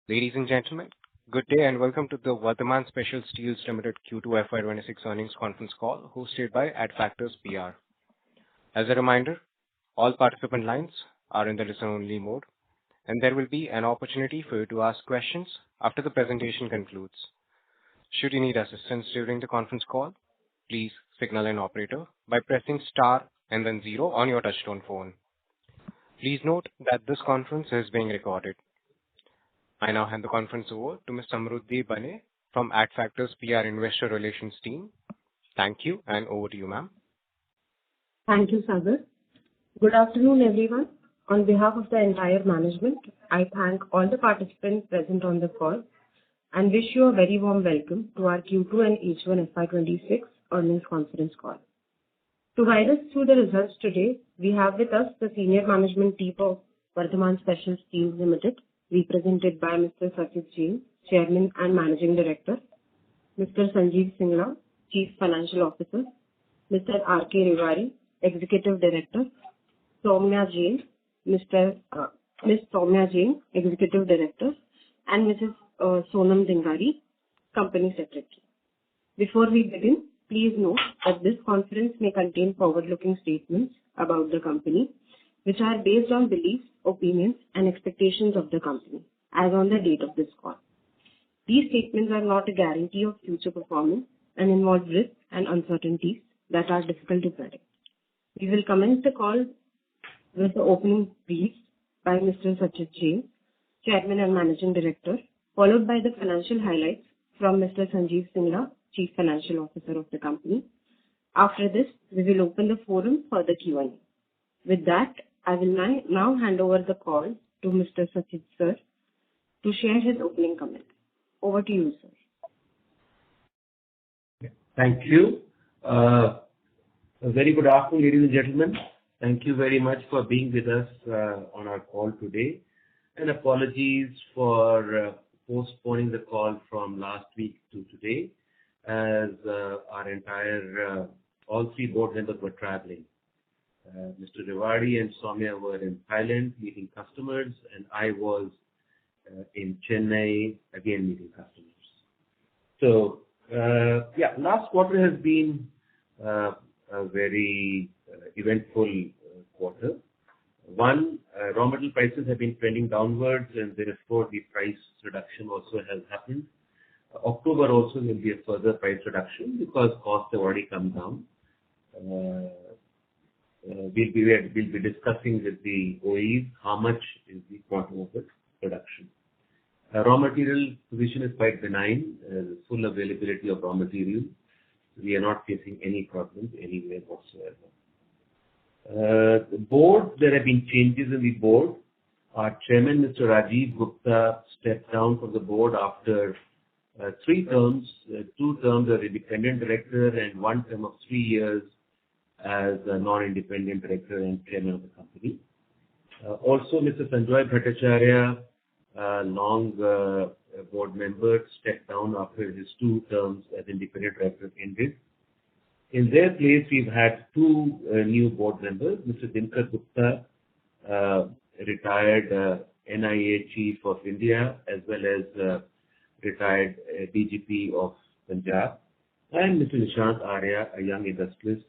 Ladies and gentlemen, good day and welcome to the Vardhman Special Steels Limited Q2 FY26 earnings conference call hosted by Adfactors PR. As a reminder, all participant lines are in the listen-only mode, and there will be an opportunity for you to ask questions after the presentation concludes. Should you need assistance during the conference call, please signal an operator by pressing star and then zero on your touchtone phone. Please note that this conference is being recorded. I now hand the conference over to Ms. Samruddhi Bane from Adfactors PR Investor Relations team. Thank you, and over to you, ma'am. Thank you, Sagar. Good afternoon, everyone. On behalf of the entire management, I thank all the participants present on the call and wish you a very warm welcome to our Q2 and H1 FY26 earnings conference call. To guide us through the results today, we have with us the senior management team of Vardhman Special Steels Limited, represented by Mr. Sachit Jain, Chairman and Managing Director, Mr. Sanjeev Singla, Chief Financial Officer, Mr. R.K. Rewari, Executive Director, Soumya Jain, Ms. Soumya Jain, Executive Director, and Mrs. Sonam Dingari, Company Secretary. Before we begin, please note that this conference may contain forward-looking statements about the company, which are based on beliefs, opinions, and expectations of the company as on the date of this call. These statements are not a guarantee of future performance and involve risks and uncertainties that are difficult to predict. We will commence the call with the opening brief by Mr. Sachit Jain, Chairman and Managing Director, followed by the financial highlights from Mr. Sanjeev Singla, Chief Financial Officer of the company. After this, we will open the forum for the Q&A. With that, I will now hand over the call to Mr. Sachit sir to share his opening comments. Over to you, sir. Thank you. A very good afternoon, ladies and gentlemen. Thank you very much for being with us on our call today. And apologies for postponing the call from last week to today, as our entire all three board members were traveling. Mr. Rewari and Soumya were in Thailand meeting customers, and I was in Chennai again meeting customers. So, last quarter has been a very eventful quarter. One, raw material prices have been trending downwards, and therefore the price reduction also has happened. October also will be a further price reduction because costs have already come down. We'll be discussing with the OEs how much is the quantum of the production. Raw material position is quite benign, full availability of raw material. We are not facing any problems anywhere whatsoever. The board, there have been changes in the board. Our chairman, Mr. Rajiv Gupta, stepped down from the board after 3 terms, 2 terms as independent director and 1 term of 3 years as a non-independent director and chairman of the company. Also, Mr. Sanjoy Bhattacharya, long board member, stepped down after his 2 terms as independent director ended. In their place, we've had 2 new board members. Mr. Dinkar Gupta, retired NIA Chief of India, as well as retired DGP of Punjab, and Mr. Nishant Arya, a young industrialist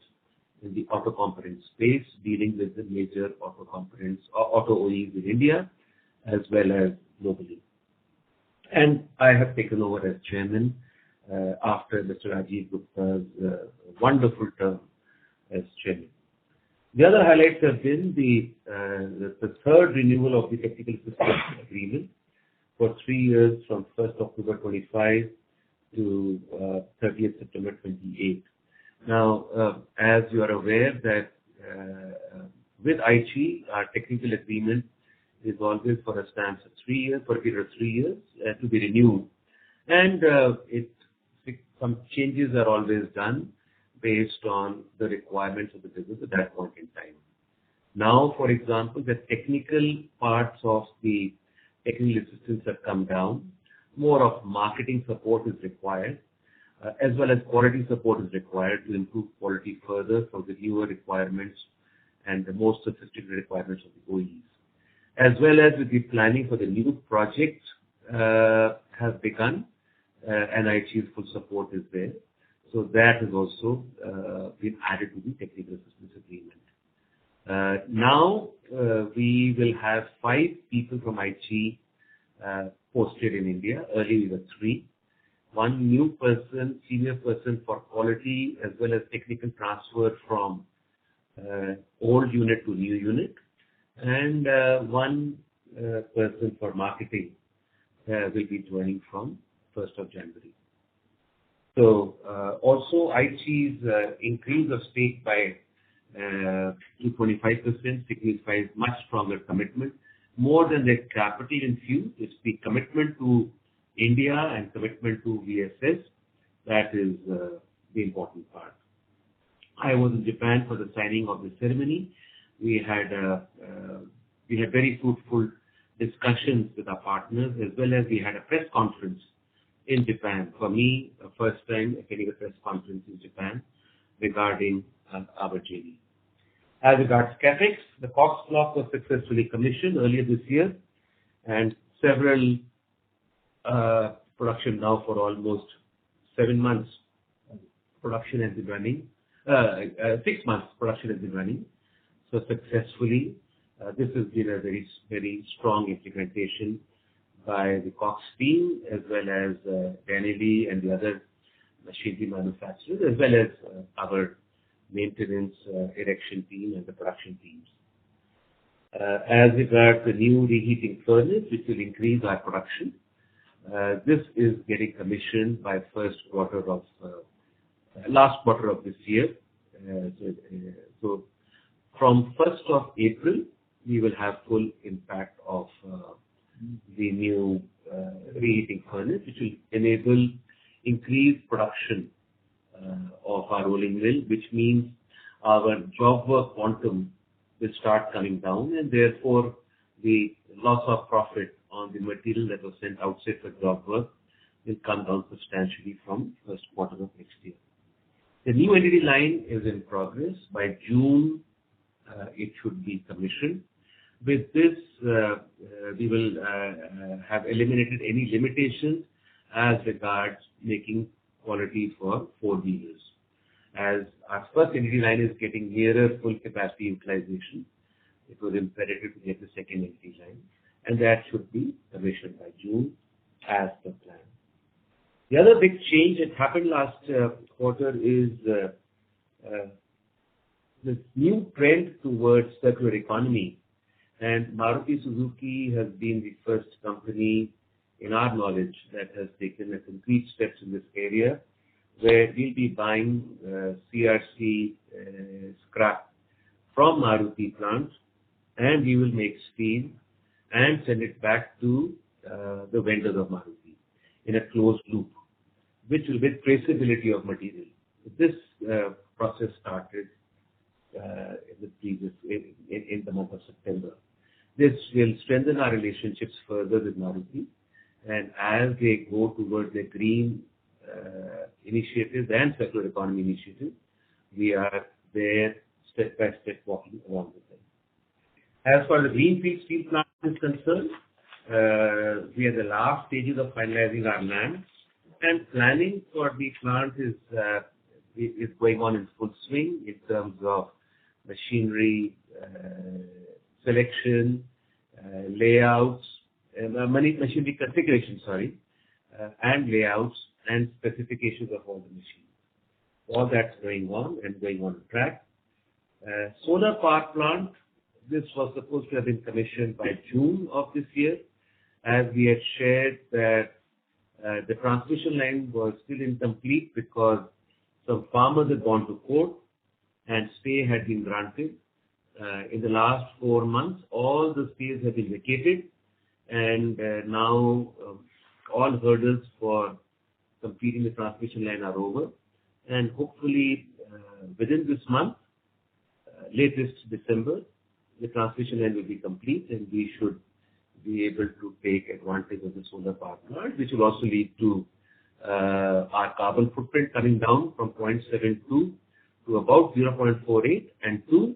in the auto component space, dealing with the major auto components, auto OEs in India, as well as globally. And I have taken over as chairman after Mr. Rajiv Gupta's wonderful term as chairman. The other highlights have been the third renewal of the technical assistance agreement for 3 years from 1st October 25 to 30th September 28. Now, as you are aware that with Aichi, our technical agreement is always for a stance of 3 years, for a period of 3 years, to be renewed. And some changes are always done based on the requirements of the business at that point in time. Now, for example, the technical parts of the technical assistance have come down. More of marketing support is required. As well as quality support is required to improve quality further for the newer requirements and the most sophisticated requirements of the OEs. As well as with the planning for the new projects has begun, and IHE's full support is there. So that has also been added to the technical assistance agreement. Now we will have 5 people from IHE posted in India. Earlier we were 3. 1 new person, senior person for quality as well as technical transfer from old unit to new unit, and 1 person for marketing will be joining from 1st of January. So also IHE's increase of stake by to 25% signifies much stronger commitment, more than their capital infused. It's the commitment to India and commitment to VSS that is the important part. I was in Japan for the signing of the ceremony. We had very fruitful discussions with our partners, as well as we had a press conference in Japan. For me, the first time attending a press conference in Japan regarding our JV. As regards CapEx, the COX block was successfully commissioned earlier this year, and several production now for almost 7 months. Production has been running. 6 months production has been running. So successfully, this has been a very, very strong implementation by the COX team, as well as Danelli and the other machinery manufacturers, as well as our maintenance, erection team and the production teams. As regards the new reheating furnace, which will increase our production, this is getting commissioned by last quarter of this year. So from 1st of April, we will have full impact of the new reheating furnace, which will enable increased production of our rolling mill, which means our job work quantum will start coming down, and therefore the loss of profit on the material that was sent outside for job work will come down substantially from first quarter of next year. The new NDT line is in progress. By June, it should be commissioned. With this, we will have eliminated any limitations as regards making quality for 4-wheelers. As our first NDT line is getting nearer full capacity utilization, it was imperative to get the second NDT line, and that should be commissioned by June as per plan. The other big change that happened last quarter is this new trend towards circular economy, and Maruti Suzuki has been the first company in our knowledge that has taken a concrete steps in this area, where we'll be buying CRC scrap from Maruti plants, and we will make steel and send it back to the vendors of Maruti in a closed loop, which will be traceability of material. This process started in the month of September. This will strengthen our relationships further with Maruti, and as they go towards the green initiatives and circular economy initiatives, we are there step by step walking along with them. As far as the greenfield steel plant is concerned, we are in the last stages of finalizing our land, and planning for the plant is going on in full swing in terms of machinery selection, layouts, machinery configuration, and layouts and specifications of all the machines. All that's going on and going on track. Solar power plant, this was supposed to have been commissioned by June of this year. As we had shared that the transmission line was still incomplete because some farmers had gone to court and stay had been granted. In the last 4 months, all the stays have been vacated, and now all hurdles for completing the transmission line are over. And hopefully, within this month, latest December, the transmission line will be complete, and we should be able to take advantage of the solar power plant, which will also lead to our carbon footprint coming down from 0.72 to about 0.48, and 2,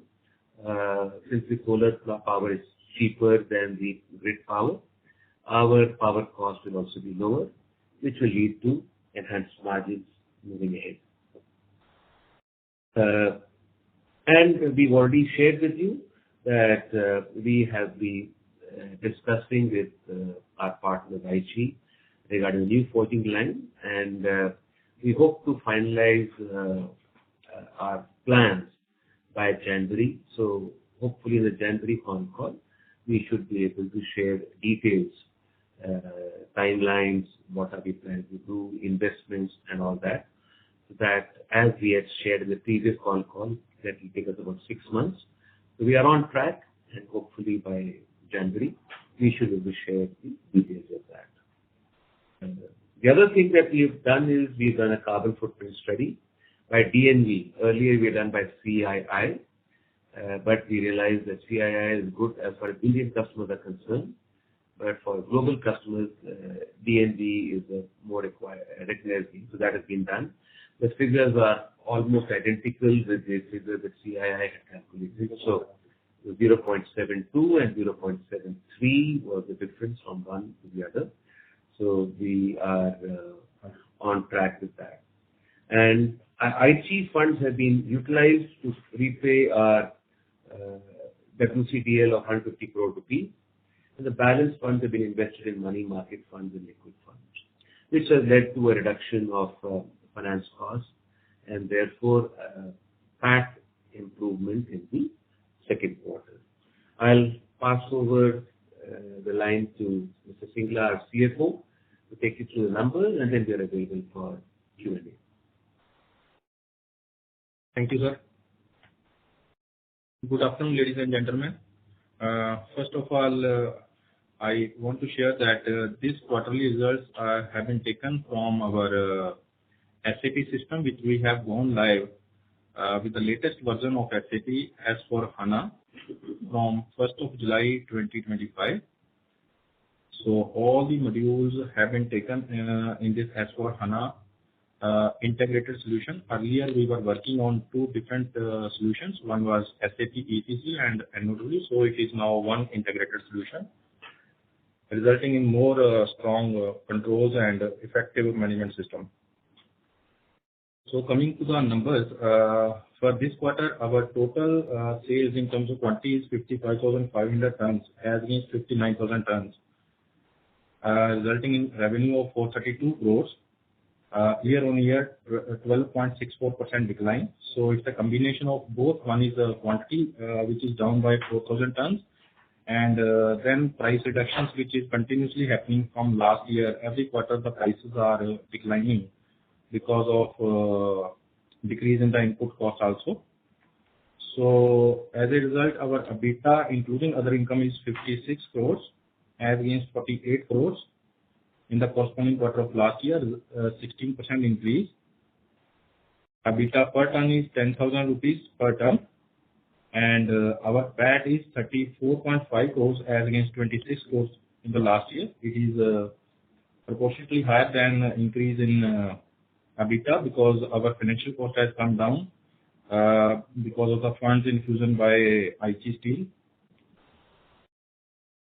since the solar power is cheaper than the grid power, our power cost will also be lower, which will lead to enhanced margins moving ahead. And we've already shared with you that we have been discussing with our partner IG regarding the new forging line, and we hope to finalize our plans by January. So hopefully in the January Concall, we should be able to share details, timelines, what are we planning to do, investments and all that. So that as we had shared in the previous Concall, that will take us about 6 months. So we are on track, and hopefully by January, we should be able to share the details of that. And the other thing that we've done is we've done a carbon footprint study by DNV. Earlier we had done by CII, but we realized that CII is good as far as Indian customers are concerned. But for global customers, DNV is a more recognized thing. So that has been done. The figures are almost identical with the figure that CII had calculated. So 0.72 and 0.73 was the difference from one to the other. So we are on track with that. And IG funds have been utilized to repay our WCDL of 150 crore rupees. And the balance funds have been invested in money market funds and liquid funds, which has led to a reduction of finance costs and therefore PAT improvement in the second quarter. I'll pass over the line to Mr. Singla, our CFO, to take you through the numbers, and then we are available for Q&A. Thank you, sir. Good afternoon, ladies and gentlemen. First of all, I want to share that these quarterly results have been taken from our SAP system, which we have gone live with the latest version of SAP S/4HANA from 1st of July 2025. So all the modules have been taken in this S/4HANA integrated solution. Earlier, we were working on two different solutions. One was SAP ECC and NOW. So it is now one integrated solution, resulting in more strong controls and effective management system. So coming to the numbers, for this quarter, our total sales in terms of quantity is 55,500 tons as against 59,000 tons, resulting in revenue of 432 crores. Year-on-year, 12.64% decline. So it's a combination of both. One is the quantity, which is down by 4,000 tons, and then price reductions, which is continuously happening from last year. Every quarter, the prices are declining because of decrease in the input cost also. So as a result, our EBITDA, including other income, is 56 crores as against 48 crores in the corresponding quarter of last year, 16% increase. EBITDA per ton is 10,000 rupees per ton, and our PAT is 34.5 crores as against 26 crores in the last year. It is proportionately higher than increase in EBITDA because our financial cost has come down because of the funds infusion by IG Steel.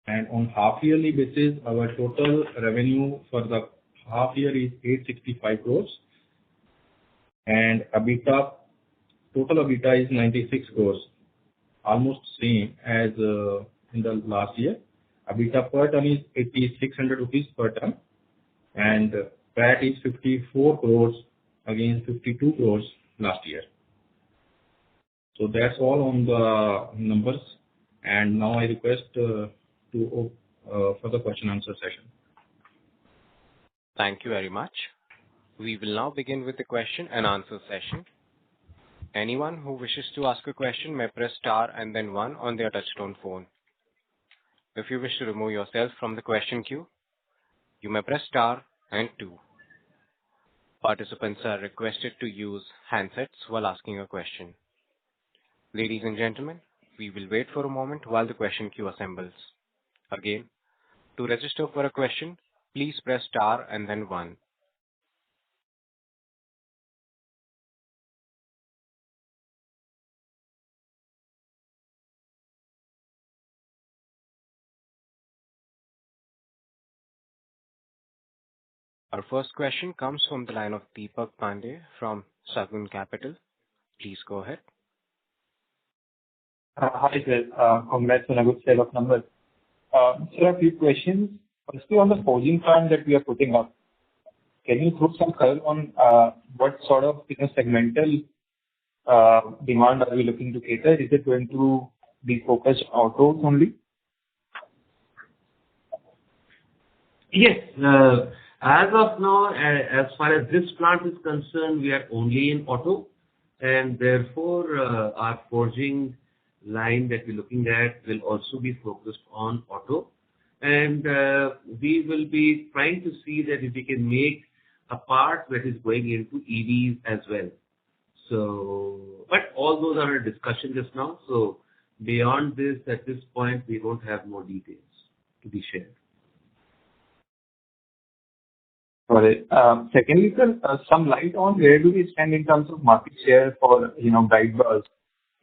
And on half-yearly basis, our total revenue for the half year is 865 crores, and EBITDA, total EBITDA is 96 crores, almost same as in the last year. EBITDA per ton is 8,600 rupees per ton, and PAT is 54 crores against 52 crores last year. So that's all on the numbers, and now I request for the question answer session. Thank you very much. We will now begin with the question and answer session. Anyone who wishes to ask a question may press star and then one on their touchtone phone. If you wish to remove yourself from the question queue, you may press star and two. Participants are requested to use handsets while asking a question. Ladies and gentlemen, we will wait for a moment while the question queue assembles. Again, to register for a question, please press star and then one. Our first question comes from the line of Deepak Pandey from Sagun Capital. Please go ahead. Hi, sir. Congrats on a good set of numbers. Sir, a few questions. Firstly, on the forging plant that we are putting up, can you throw some color on what sort of segmental demand are we looking to cater? Is it going to be focused autos only? Yes. As of now, as far as this plant is concerned, we are only in auto, and therefore our forging line that we're looking at will also be focused on auto. And we will be trying to see that if we can make a part that is going into EVs as well. So, but all those are a discussion just now. So beyond this, at this point, we don't have more details to be shared. Got it. Secondly, sir, some light on where do we stand in terms of market share for, bright bars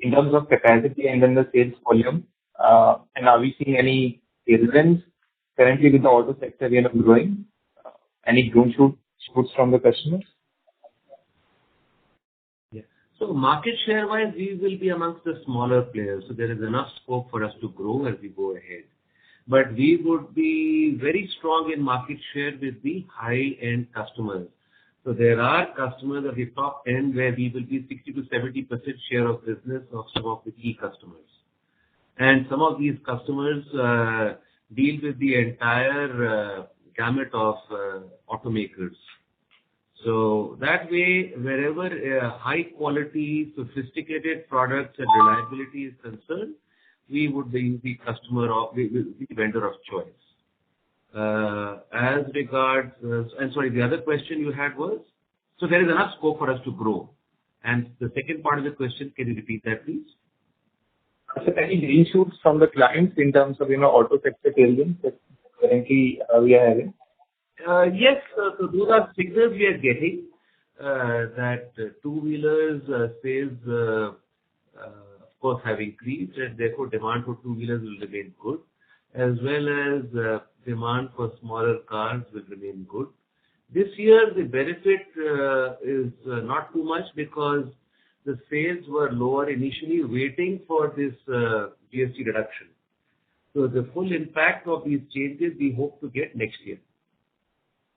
in terms of capacity and then the sales volume? And are we seeing any tailwinds currently with the auto sector, growing? Any green shoots from the customers? Yeah. So market share-wise, we will be amongst the smaller players. So there is enough scope for us to grow as we go ahead. But we would be very strong in market share with the high-end customers. So there are customers at the top end where we will be 60 to 70% share of business of some of the key customers. And some of these customers deal with the entire gamut of automakers. So that way, wherever high quality, sophisticated products and reliability is concerned, we would be the customer of the vendor of choice. As regards, and sorry, the other question you had was, so there is enough scope for us to grow. And the second part of the question, can you repeat that, please? So any green shoots from the clients in terms of, auto sector tailwinds that currently we are having? Yes, so those are signals we are getting that two-wheelers sales, of course, have increased, and therefore demand for two-wheelers will remain good, as well as demand for smaller cars will remain good. This year, the benefit is not too much because the sales were lower initially, waiting for this GST reduction. So the full impact of these changes we hope to get next year.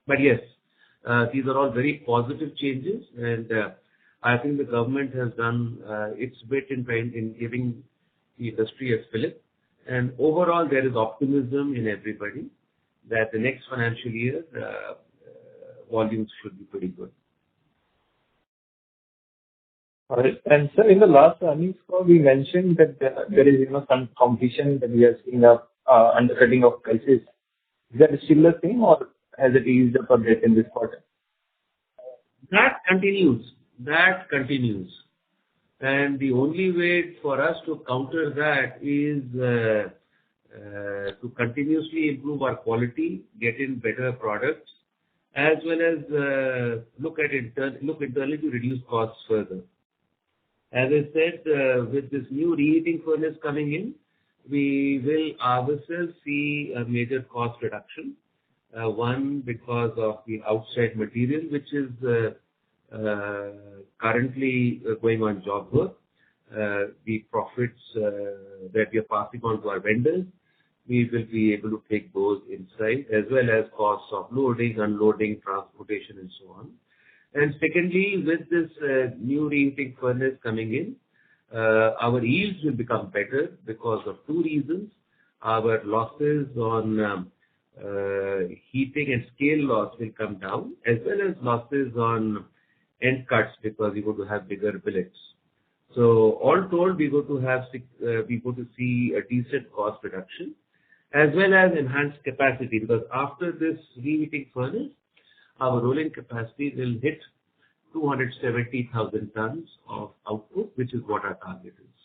But yes, these are all very positive changes, and I think the government has done its bit in giving the industry a fillip. And overall, there is optimism in everybody that the next financial year volumes should be pretty good. All right. And sir, in the last earnings call, we mentioned that there is some competition that we are seeing undercutting of prices. Is that still the same, or has it eased up a bit in this quarter? That continues. And the only way for us to counter that is to continuously improve our quality, get in better products, as well as look internally to reduce costs further. As I said, with this new reheating furnace coming in, we will ourselves see a major cost reduction. One, because of the outside material, which is currently going on job work. The profits that we are passing on to our vendors, we will be able to take those inside, as well as costs of loading, unloading, transportation, and so on. And secondly, with this new reheating furnace coming in, our yields will become better because of two reasons. Our losses on heating and scale loss will come down, as well as losses on end cuts because we go to have bigger billets. So all told, we go to see a decent cost reduction, as well as enhanced capacity, because after this reheating furnace, our rolling capacity will hit 270,000 tons of output, which is what our target is.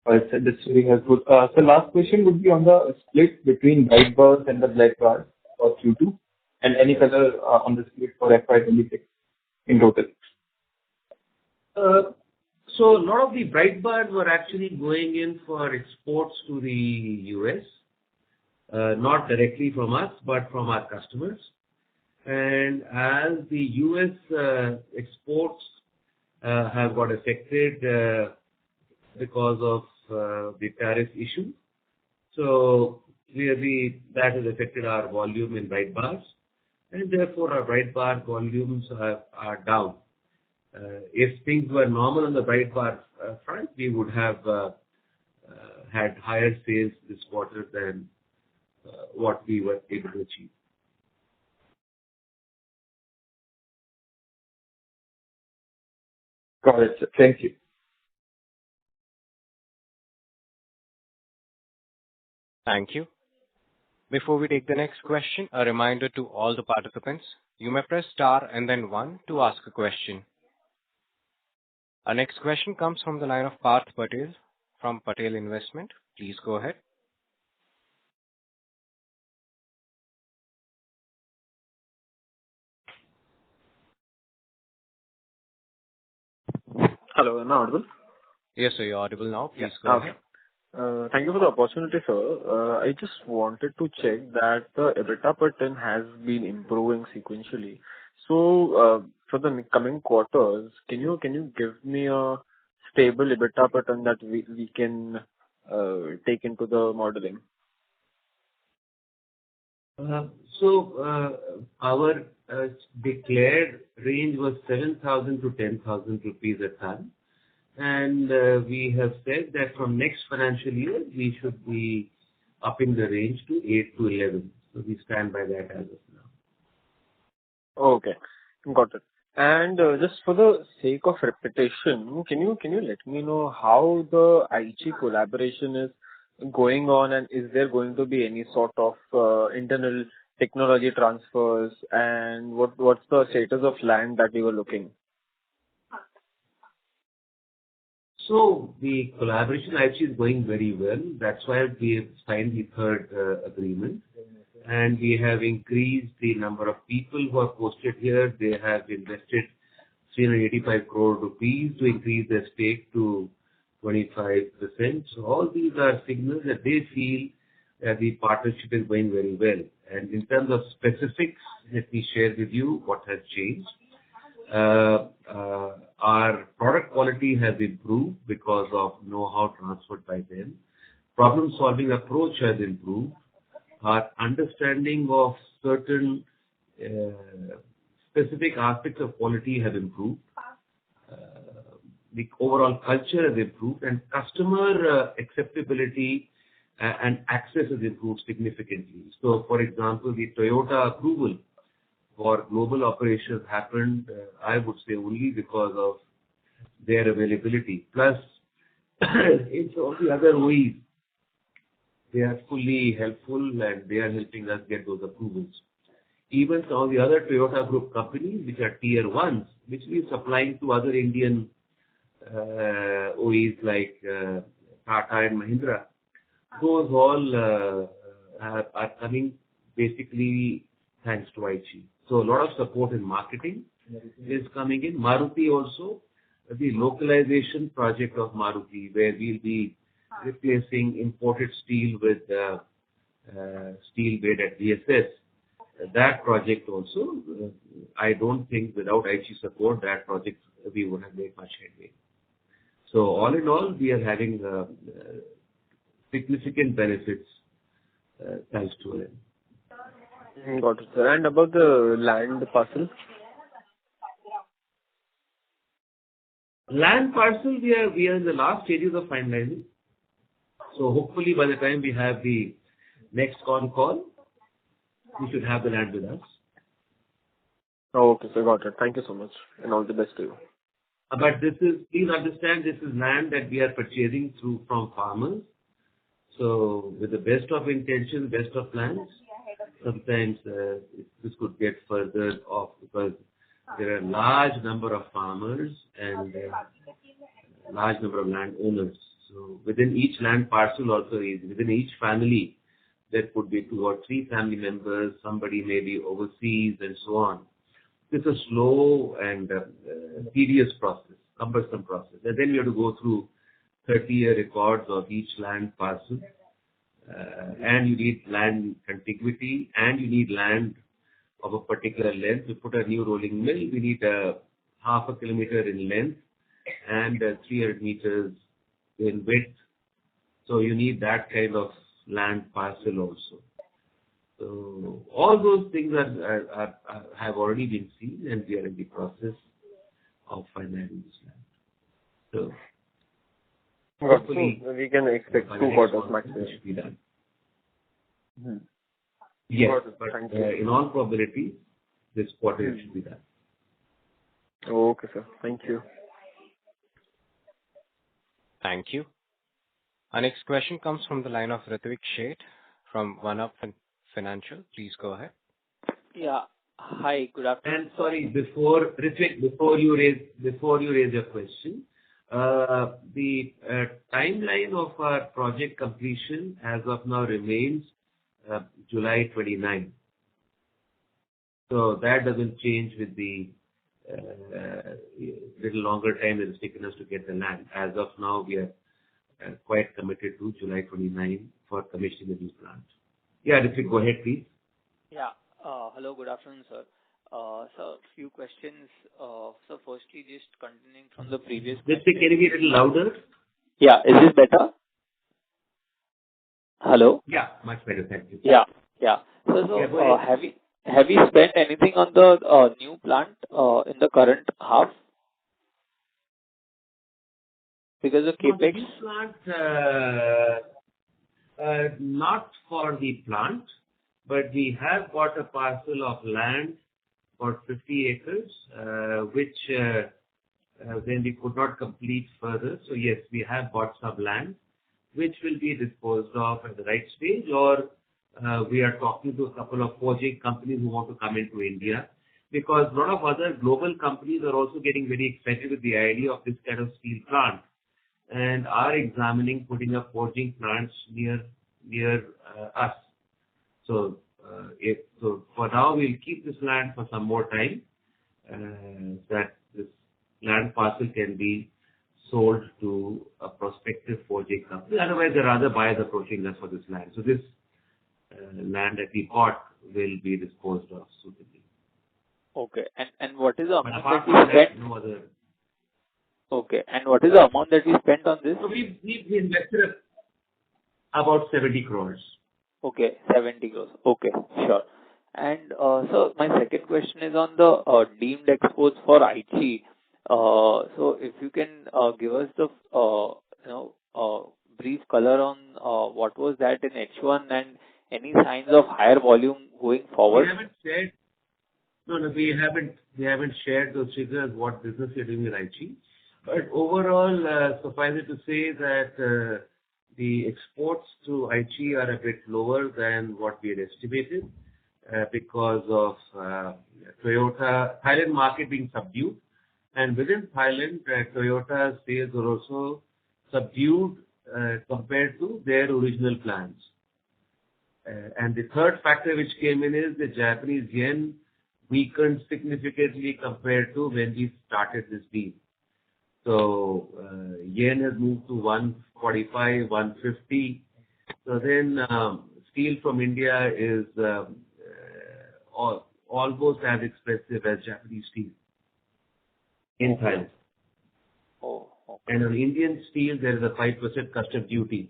All right, sir, that's very helpful. So last question would be on the split between bright bars and the black bars for Q2, and any color on the split for FY26 in total. So a lot of the bright bars were actually going in for exports to the US. not directly from us, but from our customers. And as the US exports have got affected because of the tariff issue, so clearly that has affected our volume in bright bars, and therefore our bright bar volumes are down. If things were normal on the bright bar front, we would have had higher sales this quarter than what we were able to achieve. Got it, sir. Thank you. Thank you. Before we take the next question, a reminder to all the participants, you may press star and then one to ask a question. Our next question comes from the line of Parth Patel from Patel Investment. Please go ahead. Hello, am I audible? Yes, sir, you're audible now. Please go Okay. ahead. Thank you for the opportunity, sir. I just wanted to check that the EBITDA per ton has been improving sequentially. So, for the coming quarters, can you give me a stable EBITDA per ton that we can take into the modeling? Our declared range was 7,000 to 10,000 rupees a ton. And we have said that from next financial year, we should be upping the range to 8 to 11. So we stand by that as of now. Okay, got it. And just for the sake of repetition, can you let me know how the Aichi collaboration is going on, and is there going to be any sort of internal technology transfers, and what's the status of land that you were looking? So the collaboration actually is going very well. That's why we have signed the third agreement. And we have increased the number of people who are posted here. They have invested 385 crore rupees to increase their stake to 25%. So all these are signals that they feel that the partnership is going very well. And in terms of specifics, let me share with you what has changed. Our product quality has improved because of know-how transferred by them. Problem-solving approach has improved. Our understanding of certain specific aspects of quality have improved. The overall culture has improved, and customer acceptability and access has improved significantly. So, for example, the Toyota approval for global operations happened, I would say, only because of their availability. Plus, it's all the other OEs. They are fully helpful, and they are helping us get those approvals. Even some of the other Toyota Group companies, which are tier ones, which we are supplying to other Indian OEs like Tata and Mahindra, those all are coming basically thanks to Aichi. So a lot of support in marketing is coming in. Maruti also, the localization project of Maruti, where we'll be replacing imported steel with steel made at VSS. That project also, I don't think without Aichi support, that project we would have made much headway. So all in all, we are having significant benefits thanks to it. Got it, sir. And about the land parcel? Land parcel, we are in the last stages of finalizing. So hopefully by the time we have the next Concall, we should have the land with us. Oh, okay, sir. Got it. Thank you so much, and all the best to you. But please understand, this is land that we are purchasing from farmers. So with the best of intentions, best of plans, sometimes this could get further off because there are a large number of farmers and a large number of landowners. So within each land parcel also is, within each family, there could be 2 or 3 family members, somebody may be overseas and so on. It's a slow and tedious process, cumbersome process. And then we have to go through 30-year records of each land parcel. and you need land contiguity, and you need land of a particular length. We put a new rolling mill, we need half a kilometer in length and 300 meters in width. So you need that kind of land parcel also. So all those things have already been seen, and we are in the process of finalizing this land. So hopefully we can expect 2 quarters maximum. should be done. Hmm. Yes, Got it. but Thank you. in all probability, this quarter it should be done. Okay, sir. Thank you. Thank you. Our next question comes from the line of Ritvik Sheth from One Up Financial. Please go ahead. Yeah. Hi, good afternoon. And sorry, Ritvik, before you raise your question, the timeline of our project completion as of now remains July 29. So that doesn't change with the little longer time it has taken us to get the land. As of now, we are quite committed to July 29 for commissioning the new plant. Yeah, Ritvik, go ahead, please. Yeah. Hello, good afternoon, sir. So, few questions. So, firstly, just continuing from the previous question. Ritvik, can you be a little louder? Yeah. Is this better? Hello? Yeah, much better. Thank you. Yeah. Yeah. So, Yeah, go ahead. have you spent anything on the new plant in the current half? Because the No, the capex. new plant, not for the plant, but we have bought a parcel of land for 50 acres, which then we could not complete further. So yes, we have bought some land, which will be disposed of at the right stage, or we are talking to a couple of forging companies who want to come into India, because a lot of other global companies are also getting very excited with the idea of this kind of steel plant, and are examining putting up forging plants near us. So, for now we'll keep this land for some more time, that this land parcel can be sold to a prospective forging company. Otherwise, there are other buyers approaching us for this land. So this land that we bought will be disposed of suitably. Okay. And what is the But amount apart that we from that, spent? no other. Okay. And what is the amount that we spent on this? So we invested about 70 crores. Okay, 70 crores. Okay, sure. And so my second question is on the deemed exports for Aichi. So if you can give us the brief color on what was that in H1 and any signs of higher volume going forward. We haven't shared. No, we haven't shared those figures, what business we are doing with Aichi. But overall, suffice it to say that the exports to Aichi are a bit lower than what we had estimated because of Toyota, Thailand market being subdued. And within Thailand, Toyota's sales were also subdued compared to their original plans. And the third factor which came in is the Japanese yen weakened significantly compared to when we started this deal. So yen has moved to 145, 150. So then steel from India is almost as expensive as Japanese steel in Thailand. Oh, okay. And on Indian steel, there is a 5% custom duty.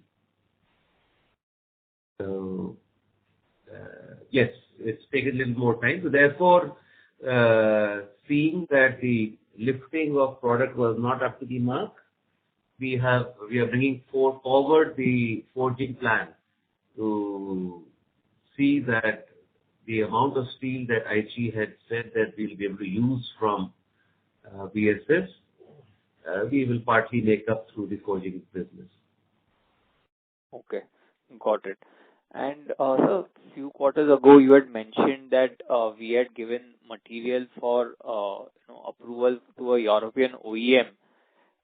So yes, it's taken a little more time. So therefore, seeing that the lifting of product was not up to the mark, we are bringing forward the forging plan to see that the amount of steel that Aichi had said that we'll be able to use from VSS, we will partly make up through the forging business. Okay, got it. And so few quarters ago, you had mentioned that we had given material for approval to a European OEM.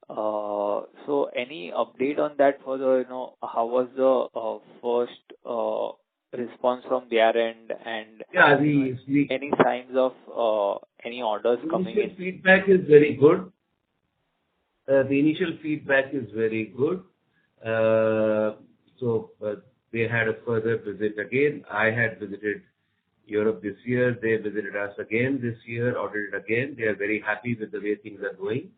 So any update on that for the how was the first response from their end, and any signs of any orders coming in? The feedback is very good. The initial feedback is very good. So They had a further visit again. I had visited Europe this year. They visited us again this year, audited again. They are very happy with the way things are going.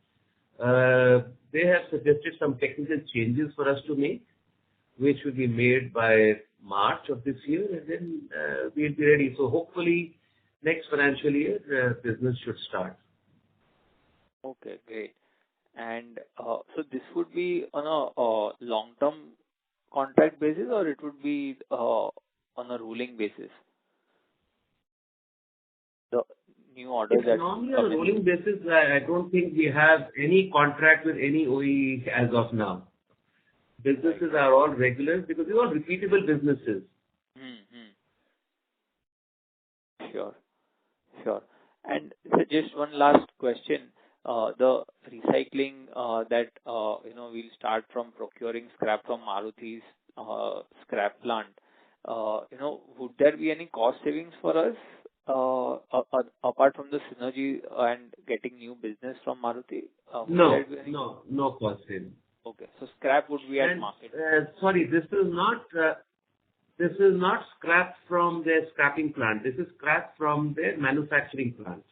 They have suggested some technical changes for us to make, which will be made by March of this year, and then we'll be ready. So hopefully next financial year, business should start. Okay, great. And so this would be on a long-term contract basis, or it would be on a rolling basis? The new orders It's that normally on come a in. rolling basis. I don't think we have any contract with any OE as of now. Businesses are all regular because they're all repeatable businesses. Sure, sure. And so just one last question. The recycling that we'll start from procuring scrap from Maruti's scrap plant. Would there be any cost savings for us apart from the synergy and getting new business from Maruti? Would there be any- No cost saving. Okay, so scrap would be at And, market. sorry, this is not scrap from their scrapping plant. This is scrap from their manufacturing plant.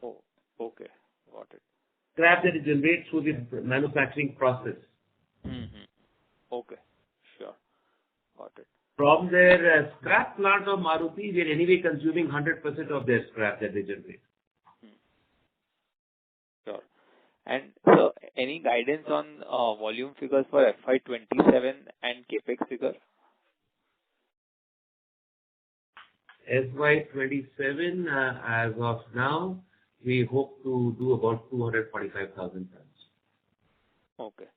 Oh, okay, got it. Scrap that is generated through the manufacturing process. Okay, sure, got it. From their scrap plant of Maruti, we are anyway consuming 100% of their scrap that they generate. Sure. And so any guidance on volume figures for FY27 and CapEx figure? FY27, as of now, we hope to do about 245,000 tons. Okay.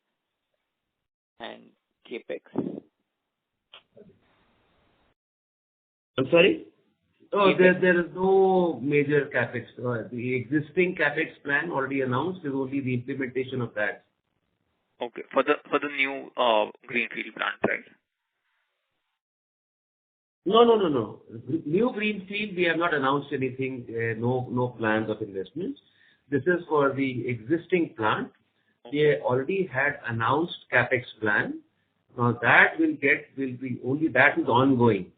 And CapEx? I'm sorry? Oh, there is no major CapEx. The existing CapEx plan already announced is only the implementation of that. Okay. For the new greenfield plant, right? No. New greenfield, we have not announced anything, no plans of investments. This is for the existing plant. They already had announced CapEx plan. Now that will be only that is ongoing.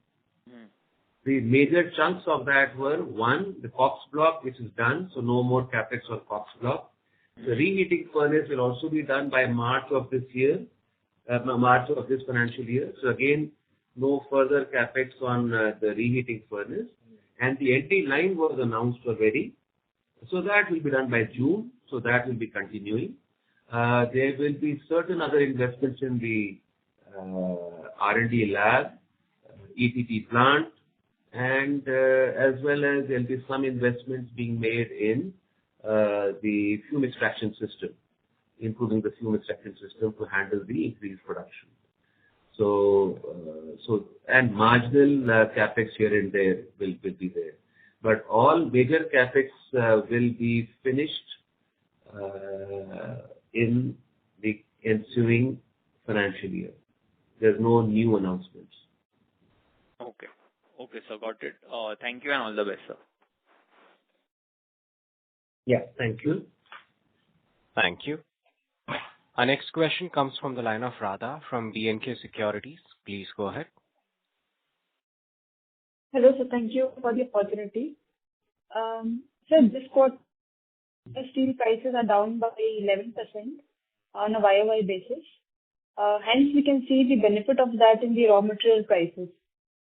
The major chunks of that were, one, the Cox block, which is done, so no more CapEx for Cox block. The reheating furnace will also be done by March of this year, March of this financial year. So again, no further CapEx on the reheating furnace. And the NT line was announced already. So that will be done by June. So that will be continuing. There will be certain other investments in the R&D lab, ETP plant, and as well as there'll be some investments being made in the fume extraction system, improving the fume extraction system to handle the increased production. So and marginal CapEx here and there will be there. But all major CapEx will be finished in the ensuing financial year. There's no new announcements. Okay. Okay, sir. Got it. Thank you and all the best, sir. Yeah, thank you. Thank you. Our next question comes from the line of Radha from B&K Securities. Please go ahead. Hello, sir. Thank you for the opportunity. Sir, this quarter, steel prices are down by 11% on a YOY basis. Hence, we can see the benefit of that in the raw material prices.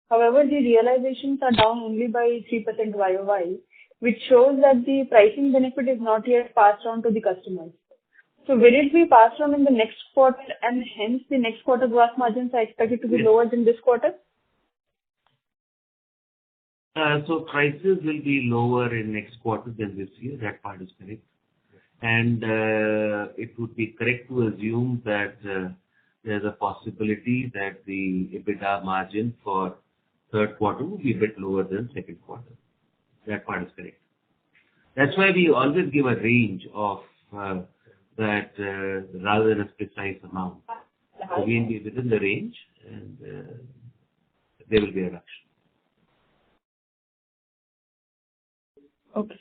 However, the realizations are down only by 3% YOY, which shows that the pricing benefit is not yet passed on to the customers. So will it be passed on in the next quarter, and hence the next quarter gross margins are expected to be lower than this quarter? So prices will be lower in next quarter than this year. That part is correct. And it would be correct to assume that there's a possibility that the EBITDA margin for third quarter will be a bit lower than second quarter. That part is correct. That's why we always give a range of that rather than a precise amount. So we'll be within the range, and there will be a reduction. Okay.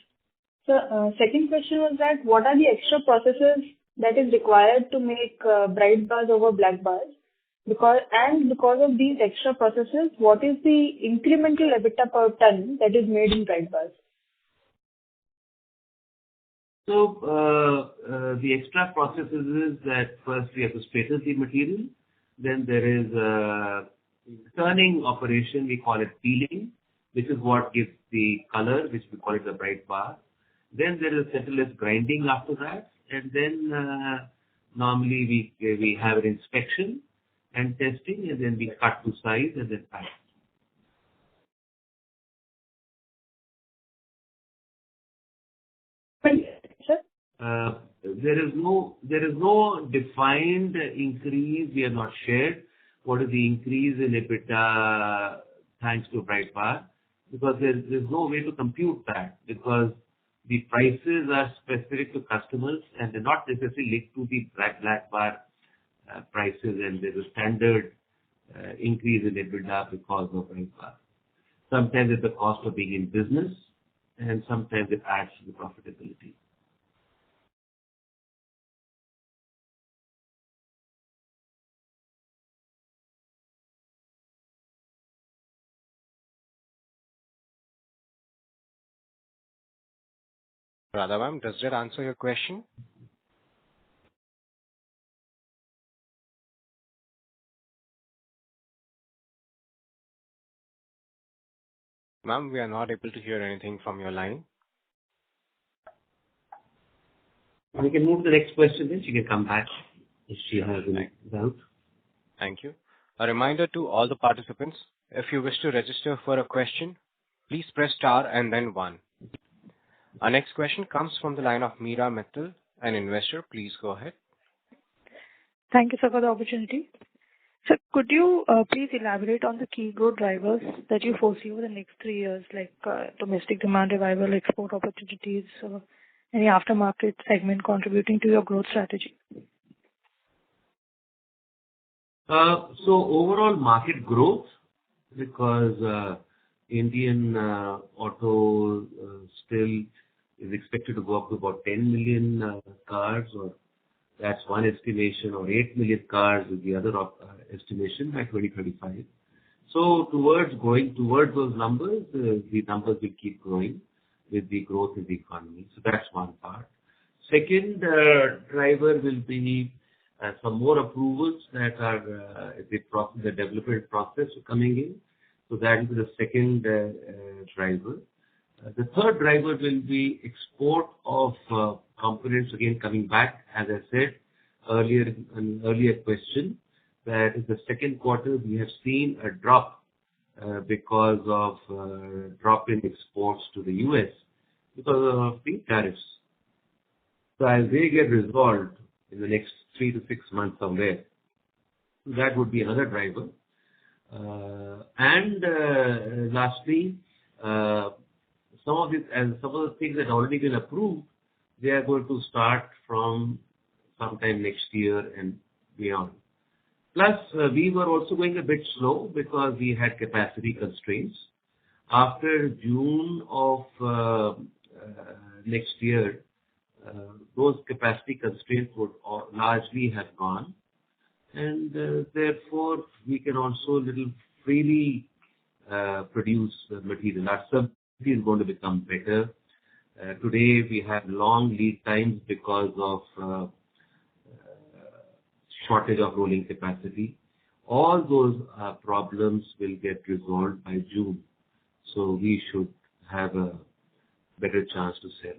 So, second question was that what are the extra processes that is required to make bright bars over black bars? Because of these extra processes, what is the incremental EBITDA per ton that is made in bright bars? So the extra processes is that first we have to straighten the material. Then there is a turning operation, we call it peeling, which is what gives the color, which we call it the bright bar. Then there is centerless grinding after that. And then normally we have an inspection and testing, and then we cut to size and then pack. There is no defined increase. We have not shared what is the increase in EBITDA thanks to bright bar, because there's no way to compute that, because the prices are specific to customers and they're not necessarily linked to the black bar prices, and there's a standard increase in EBITDA because of bright bar. Sometimes it's the cost of being in business, and sometimes it adds to the profitability. Radha ma'am, does that answer your question? Ma'am, we are not able to hear anything from your line. We can move to the next question, then she can come back if she has any doubt. Thank you. A reminder to all the participants, if you wish to register for a question, please press star and then 1. Our next question comes from the line of Meera Mittal, an investor. Please go ahead. Thank you, sir, for the opportunity. Sir, could you please elaborate on the key growth drivers that you foresee over the next 3 years, like domestic demand revival, export opportunities, any aftermarket segment contributing to your growth strategy? So overall market growth, because Indian auto still is expected to go up to about 10 million cars, or that's one estimation, or 8 million cars is the other estimation by 2035. So going towards those numbers, the numbers will keep growing with the growth in the economy. So that's one part. Second driver will be some more approvals that are the development process coming in. So that is the second driver. The third driver will be export of components, again coming back, as I said earlier in an earlier question, that in the second quarter we have seen a drop because of drop in exports to the US because of the tariffs. So as they get resolved in the next 3 to 6 months somewhere, that would be another driver. And lastly, some of the things that have already been approved, they are going to start from sometime next year and beyond. Plus, we were also going a bit slow because we had capacity constraints. After June of next year, those capacity constraints would largely have gone, and therefore we can also little freely produce material. Our service is going to become better. Today we have long lead times because of shortage of rolling capacity. All those problems will get resolved by June, so we should have a better chance to sell.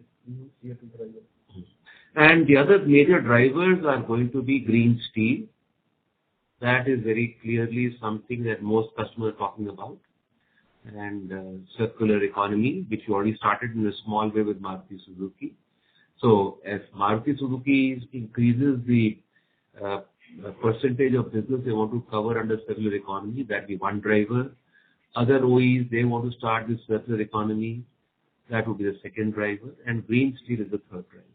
And the other major drivers are going to be green steel. That is very clearly something that most customers are talking about. And circular economy, which we already started in a small way with Maruti Suzuki. So as Maruti Suzuki increases the percentage of business they want to cover under circular economy, that be one driver. Other OEs, they want to start this circular economy. That would be the second driver. And green steel is the third driver.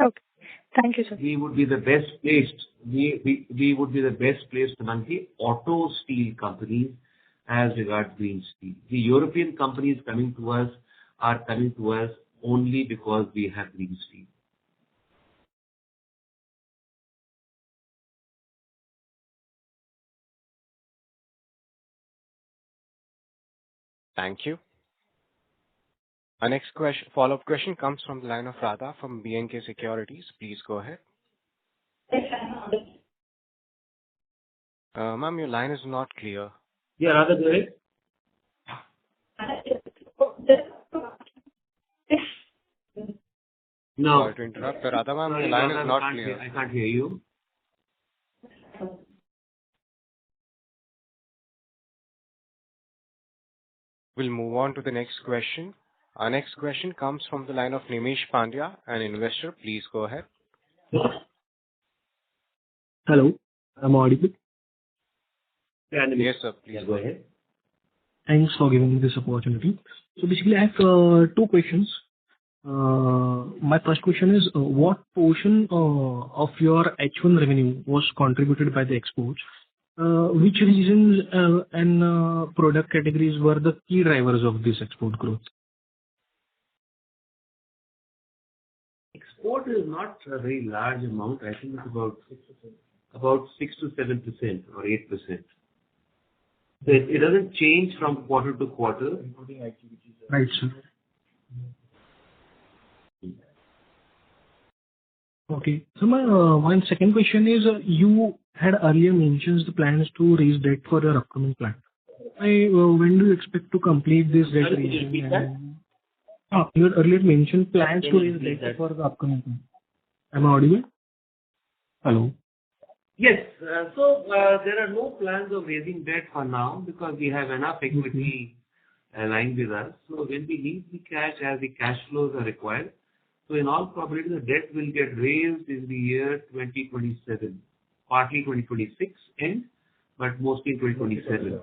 Okay. Thank you, sir. We would be the best placed. We would be the best placed among the auto steel companies as regards green steel. The European companies coming to us are coming to us only because we have green steel. Thank you. Our next follow-up question comes from the line of Radha from B&K Securities. Please go ahead. Ma'am, your line is not clear. Yeah, Radha, go ahead. No. Sorry to interrupt. Radha, ma'am, your line is not clear. I can't hear you. We'll move on to the next question. Our next question comes from the line of Nimish Pandya, an investor. Please go ahead. Hello, I'm audible. Yeah, Yes, sir. Please go ahead. Thanks for giving me this opportunity. So basically, I have two questions. My first question is, what portion of your H1 revenue was contributed by the exports? Which regions and product categories were the key drivers of this export growth? Export is not a very large amount. I think it's about 6 to 7% or 8%. So it doesn't change from quarter to quarter. Right, sir. Okay. So my second question is, you had earlier mentioned the plans to raise debt for your upcoming plan. When do you expect to complete this debt Sorry, could you raising? repeat that? You had earlier mentioned plans Can to you raise repeat debt that? for the upcoming plan. Am I audible? Hello. Yes. So there are no plans of raising debt for now because we have enough equity aligned with us. So when we need the cash, as the cash flows are required, so in all probability, the debt will get raised in the year 2027, partly 2026 end, but mostly 2027.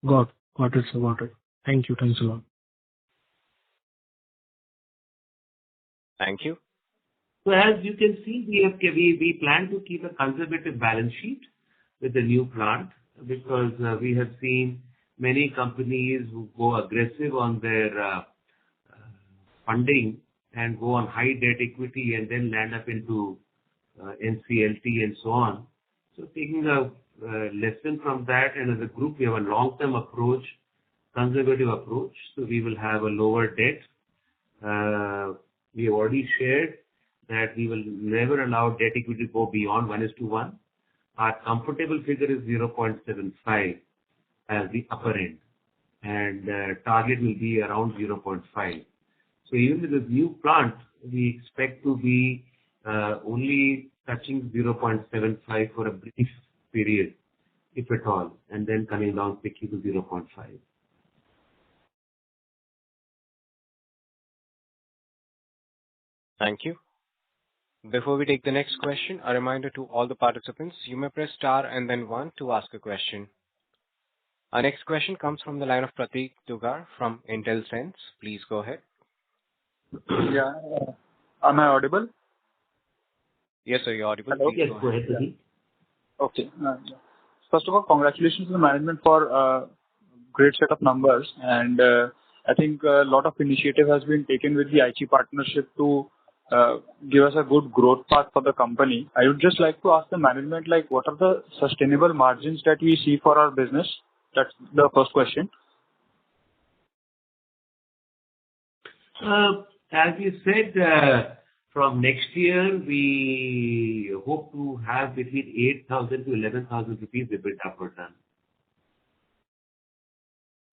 Got it, sir. Got it. Thank you. Thanks a lot. Thank you. So as you can see, we plan to keep a conservative balance sheet with the new plant because we have seen many companies who go aggressive on their funding and go on high debt equity and then land up into NCLT and so on. So taking a lesson from that, and as a group, we have a long-term approach, conservative approach. So we will have a lower debt. We have already shared that we will never allow debt equity to go beyond 1:1. Our comfortable figure is 0.75 as the upper end, and target will be around 0.5. So even with this new plant, we expect to be only touching 0.75 for a brief period, if at all, and then coming down quickly to 0.5. Thank you. Before we take the next question, a reminder to all the participants, you may press star and then 1 to ask a question. Our next question comes from the line of Prateek Dugar from IntelSense. Please go ahead. Yeah. Am I audible? Yes, sir, you're audible. Hello? Please Yes, go ahead, Pradeep. Okay. First of all, congratulations to the management for a great set of numbers. And I think a lot of initiative has been taken with the Aichi partnership to give us a good growth path for the company. I would just like to ask the management, like, what are the sustainable margins that we see for our business? That's the first question. As you said, from next year, we hope to have between 8,000 to 11,000 rupees EBITDA per ton.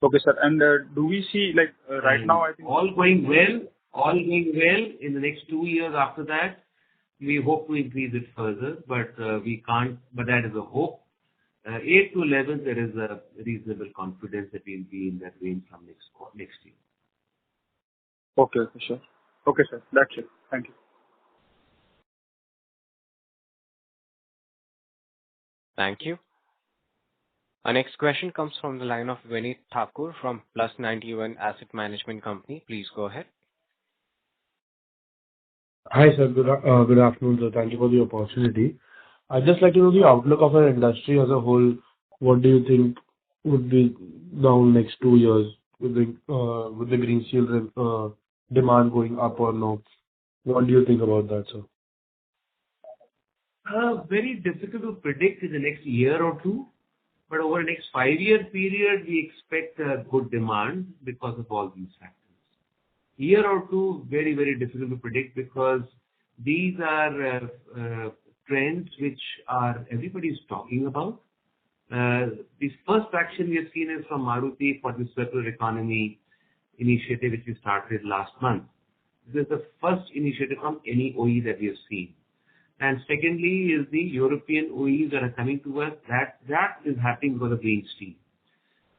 Okay, sir. And do we see, like, right now, I think... All going well, in the next 2 years after that, we hope to increase it further, but we can't, but that is a hope. 8 to 11, there is a reasonable confidence that we'll be in that range from next year. Okay, sure. Okay, sir. That's it. Thank you. Thank you. Our next question comes from the line of Vineet Thakur from Plus 91 Asset Management Company. Please go ahead. Hi, sir. Good afternoon, sir. Thank you for the opportunity. I'd just like to know the outlook of our industry as a whole. What do you think would be down next 2 years with the green steel demand going up or not? What do you think about that, sir? Very difficult to predict in the next year or two, But over the next 5-year period, we expect a good demand because of all these factors. Year or two, very, very difficult to predict because these are trends which are everybody's talking about. The first action we have seen is from Maruti for the circular economy initiative which we started last month. This is the first initiative from any OE that we have seen. And secondly is the European OEs that are coming to us. That is happening because of green steel.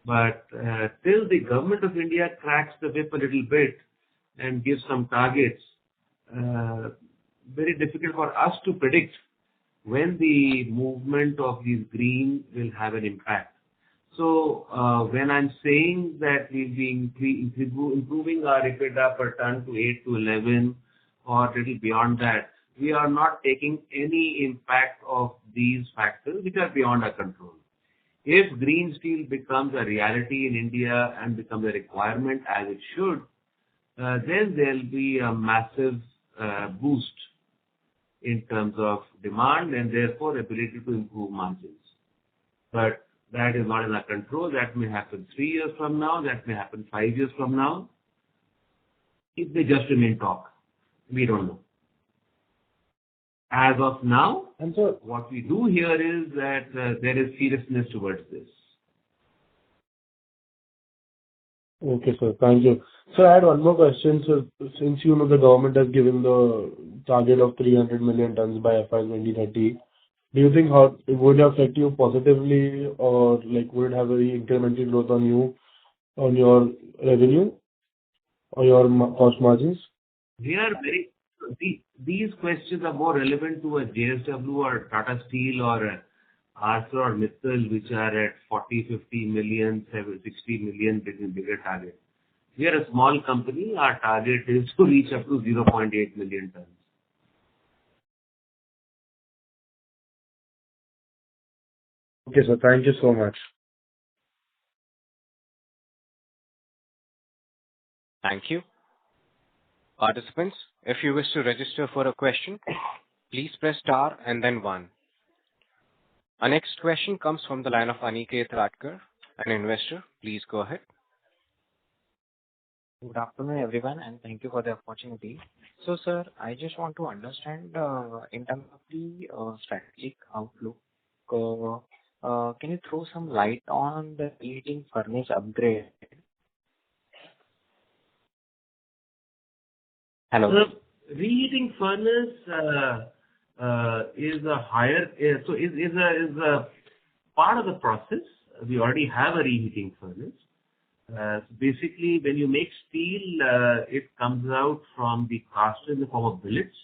But till the government of India cracks the whip a little bit and gives some targets, very difficult for us to predict when the movement of these green will have an impact. So when I'm saying that we'll be improving our EBITDA per ton to 8 to 11 or a little beyond that, we are not taking any impact of these factors which are beyond our control. If green steel becomes a reality in India and becomes a requirement as it should, then there'll be a massive boost in terms of demand and therefore ability to improve margins. But that is not in our control. That may happen 3 years from now. That may happen 5 years from now. It may just remain talk. We don't know. As of now, And so, what we do here is that there is seriousness towards this. okay, sir. Thank you. So I had one more question. So since you know the government has given the target of 300 million tons by FY 2030, do you think how it would affect you positively or like would it have a incremental growth on you, on your revenue or your cost margins? We are very, these questions are more relevant to a JSW or Tata Steel or a ArcelorMittal, which are at 40, 50 million, 60 million bigger target. We are a small company. Our target is to reach up to 0.8 million tons. Okay, sir. Thank you so much. Thank you. Participants, if you wish to register for a question, please press star and then 1. Our next question comes from the line of Aniket Ratkar, an investor. Please go ahead. Good afternoon, everyone, and thank you for the opportunity. So, sir, I just want to understand in terms of the strategic outlook, can you throw some light on the reheating furnace upgrade? Hello. The reheating furnace is a higher, is a part of the process. We already have a reheating furnace. Basically, when you make steel, it comes out from the caster in the form of billets.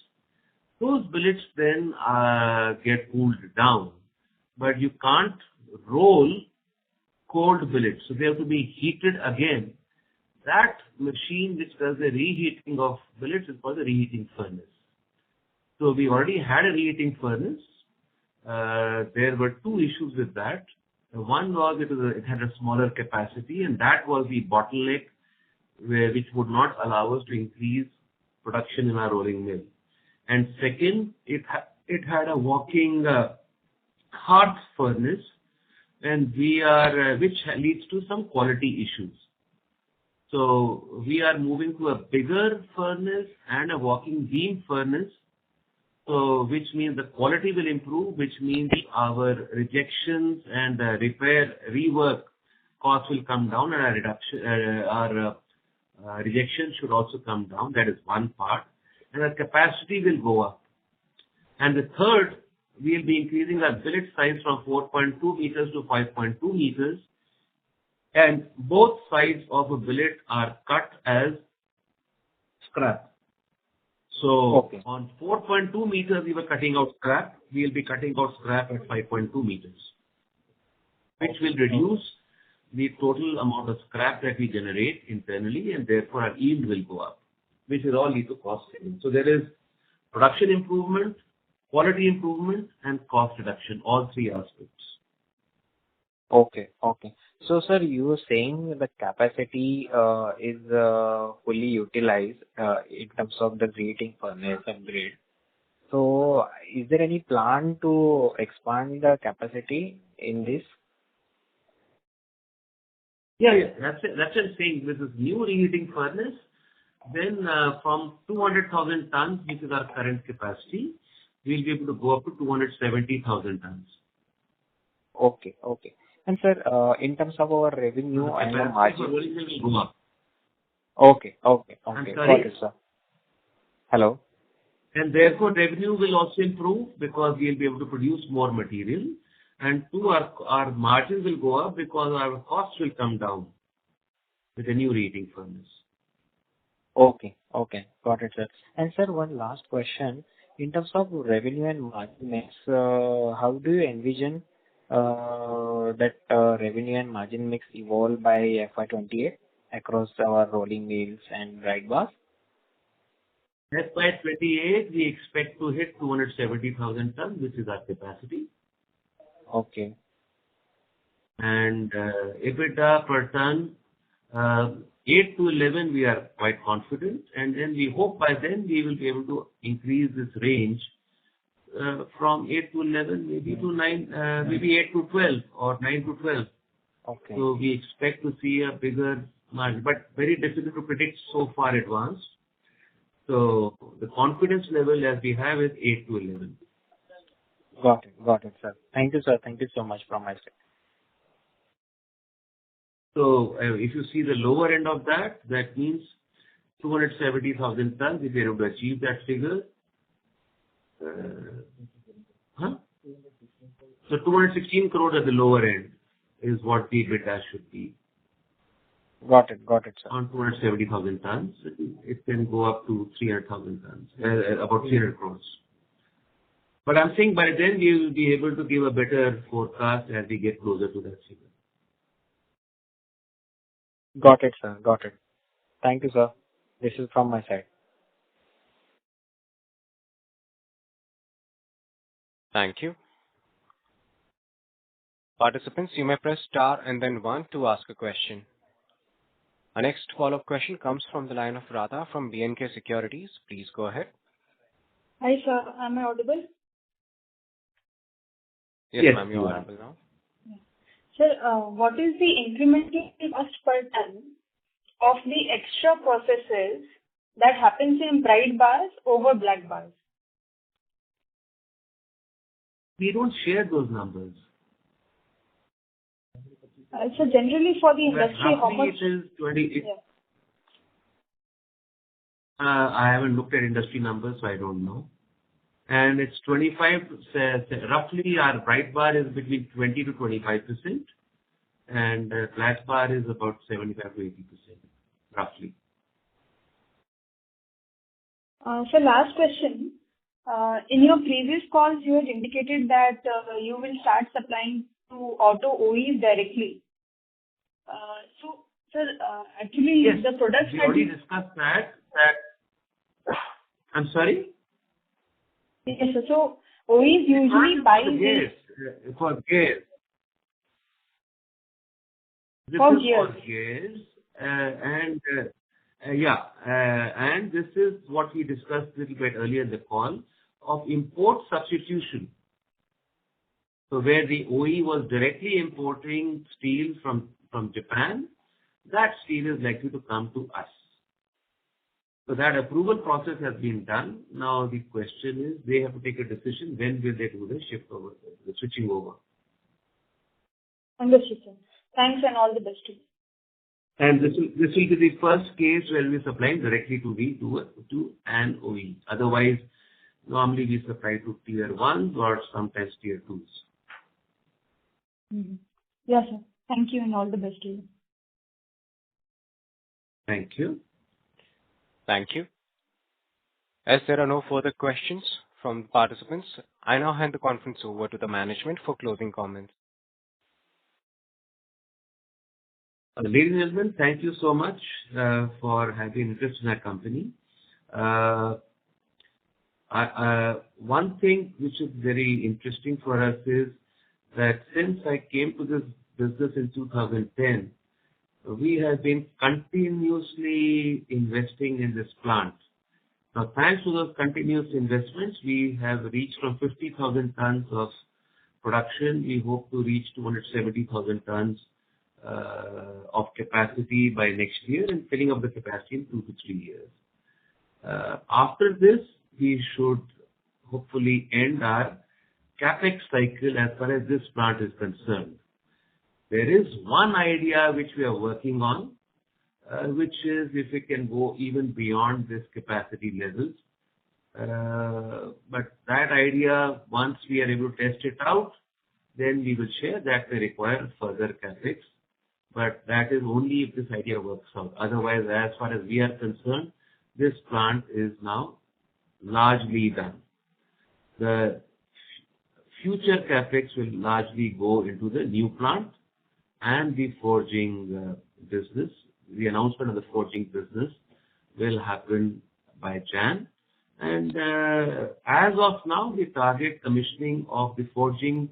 Those billets then get cooled down, but you can't roll cold billets, so they have to be heated again. That machine which does the reheating of billets is called the reheating furnace. So we already had a reheating furnace. There were two issues with that. One was it had a smaller capacity, and that was the bottleneck which would not allow us to increase production in our rolling mill. And second, it had a walking hearth furnace, and which leads to some quality issues. So we are moving to a bigger furnace and a walking beam furnace, so which means the quality will improve, which means our rejections and repair rework costs will come down, and our rejection should also come down. That is one part, and our capacity will go up. And the third, we will be increasing our billet size from 4.2 meters to 5.2 meters. And both sides of a billet are cut as scrap. So on 4.2 meters, we were cutting out scrap. We will be cutting out scrap at 5.2 meters, which will reduce the total amount of scrap that we generate internally, and therefore our yield will go up, which will all lead to cost saving. So there is production improvement, quality improvement, and cost reduction, all three aspects. Okay. So, sir, you were saying the capacity is fully utilized in terms of the reheating furnace upgrade. So, is there any plan to expand the capacity in this? Yeah, yeah. That's it. That's what I'm saying. With this new reheating furnace, then from 200,000 tons, which is our current capacity, we'll be able to go up to 270,000 tons. Okay. Okay. And sir, in terms of our So revenue the and the capacity for margin. rolling mill will go up. Okay. Okay. I'm Okay. Got sorry. it, sir. Hello. And therefore, revenue will also improve because we'll be able to produce more material. And two, our margins will go up because our costs will come down with the new reheating furnace. Okay. Okay. Got it, sir. And sir, one last question. In terms of revenue and margin mix, how do you envision that revenue and margin mix evolve by FY28 across our rolling mills and bright bars? FY28, we expect to hit 270,000 tons, which is our capacity. Okay. And EBITDA per ton, 8 to 11, we are quite confident. And then we hope by then we will be able to increase this range from 8 to 11, maybe to 9, maybe 8 to 12 or 9 to 12. Okay. So we expect to see a bigger margin, but very difficult to predict so far advanced. So the confidence level as we have is 8 to 11. Got it. Got it, sir. Thank you, sir. Thank you so much from my side. So if you see the lower end of that, that means 270,000 tons, if we are able to achieve that figure. So 216 crores at the lower end is what the EBITDA should be. Got it. Got it, sir. On 270,000 tons, it can go up to 300,000 tons, about 300 crores. But I'm saying by then we will be able to give a better forecast as we get closer to that figure. Got it, sir. Got it. Thank you, sir. This is from my side. Thank you. Participants, you may press star and then 1 to ask a question. Our next follow-up question comes from the line of Radha from B&K Securities. Please go ahead. Hi, sir. Am I audible? Yes, ma'am, you're audible now. Sir, what is the incremental cost per ton of the extra processes that happens in bright bars over black bars? We don't share those numbers. So generally for the industry, how Roughly much? it is 20. Yeah. I haven't looked at industry numbers, so I don't know. And it's 25, roughly our bright bar is between 20 to 25%, and black bar is about 75 to 80%, roughly. So last question. In your previous calls, you had indicated that you will start supplying to auto OEs directly. So, sir, actually, Yes, the products we that already discussed that. I'm sorry? Yes, sir. So OEs usually buy this For gears. This for is gears. for gears. And this is what we discussed a little bit earlier in the call of import substitution. So where the OE was directly importing steel from Japan, that steel is likely to come to us. So that approval process has been done. Now the question is they have to take a decision when will they do the shift over, the switching over. Understood, sir. Thanks and all the best to you. And this will be the first case where we are supplying directly to an OE. Otherwise, normally we supply to tier 1s or sometimes tier 2s. Mm-hmm. Yes, sir. Thank you and all the best to you. Thank you. Thank you. As there are no further questions from participants, I now hand the conference over to the management for closing comments. Ladies and gentlemen, thank you so much for having interest in our company. One thing which is very interesting for us is that since I came to this business in 2010, we have been continuously investing in this plant. Now, thanks to those continuous investments, we have reached from 50,000 tons of production. We hope to reach 270,000 tons of capacity by next year and filling up the capacity in 2 to 3 years. After this, we should hopefully end our CapEx cycle as far as this plant is concerned. There is one idea which we are working on, which is if we can go even beyond this capacity levels. But that idea, once we are able to test it out, then we will share that may require further CapEx. But that is only if this idea works out. Otherwise, as far as we are concerned, this plant is now largely done. The future CapEx will largely go into the new plant and the forging business. The announcement of the forging business will happen by Jan. And as of now, the target commissioning of the forging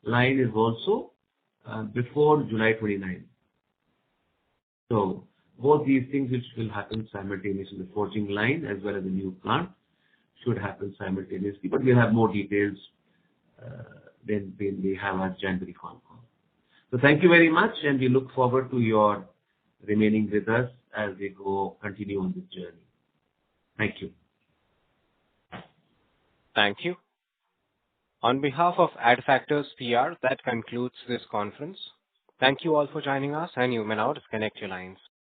line is also before July 29. So both these things which will happen simultaneously, the forging line as well as the new plant should happen simultaneously. But we'll have more details when we have our January phone call. So thank you very much, and we look forward to your remaining with us as we continue on this journey. Thank you. Thank you. On behalf of Adfactors PR, that concludes this conference. Thank you all for joining us, and you may now disconnect your lines.